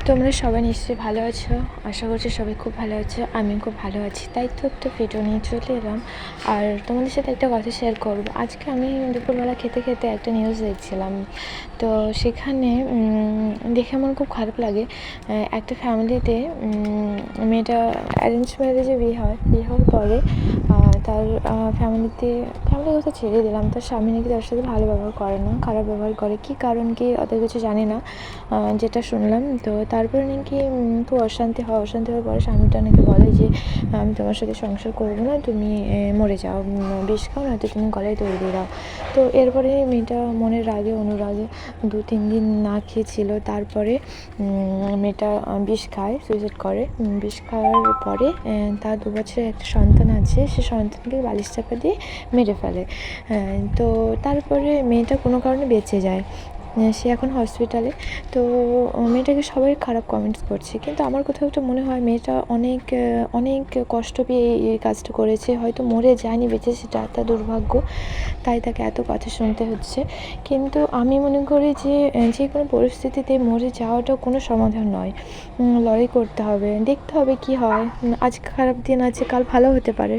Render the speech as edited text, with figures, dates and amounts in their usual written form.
তোমরা সবাই নিশ্চয়ই ভালো আছো। আশা করছি সবাই খুব ভালো আছো। আমি খুব ভালো আছি, তাই তো একটা ভিডিও নিয়ে চলে এলাম। আর তোমাদের সাথে একটা কথা শেয়ার করবো। আজকে আমি দুপুরবেলা খেতে খেতে একটা নিউজ দেখছিলাম। তো সেখানে দেখে আমার খুব খারাপ লাগে। একটা ফ্যামিলিতে মেয়েটা অ্যারেঞ্জ ম্যারেজে বিয়ে হওয়ার পরে তার ফ্যামিলির কথা ছেড়ে দিলাম, তার স্বামী নাকি তার সাথে ভালো ব্যবহার করে না, খারাপ ব্যবহার করে। কী কারণ কি অত কিছু জানি না, যেটা শুনলাম। তো তারপরে নাকি খুব অশান্তি হওয়ার পরে স্বামীটা নাকি বলে যে আমি তোমার সাথে সংসার করবো না, তুমি মরে যাও, বিষ খাও, নয়তো তুমি গলায় দড়ি দিয়ে দাও। তো এরপরে মেয়েটা মনের রাগে অনুরাগে 2-3 দিন না খেয়েছিল। তারপরে মেয়েটা বিষ খায়, সুইসাইড করে। বিষ খাওয়ার পরে তার 2 বছরের একটা সন্তান আছে, সে সন্তানকে বালিশ চাপা দিয়ে মেরে ফেলে। তো তারপরে মেয়েটা কোনো কারণে বেঁচে যায়। সে এখন হসপিটালে। তো মেয়েটাকে সবাই খারাপ কমেন্টস করছে, কিন্তু আমার কোথাও একটা মনে হয় মেয়েটা অনেক কষ্ট পেয়ে এই কাজটা করেছে। হয়তো মরে যায়নি, বেঁচে, সেটা তার দুর্ভাগ্য, তাই তাকে এত কথা শুনতে হচ্ছে। কিন্তু আমি মনে করি যে যে কোনো পরিস্থিতিতে মরে যাওয়াটাও কোনো সমাধান নয়। লড়াই করতে হবে, দেখতে হবে কী হয়। আজ খারাপ দিন আছে, কাল ভালো হতে পারে।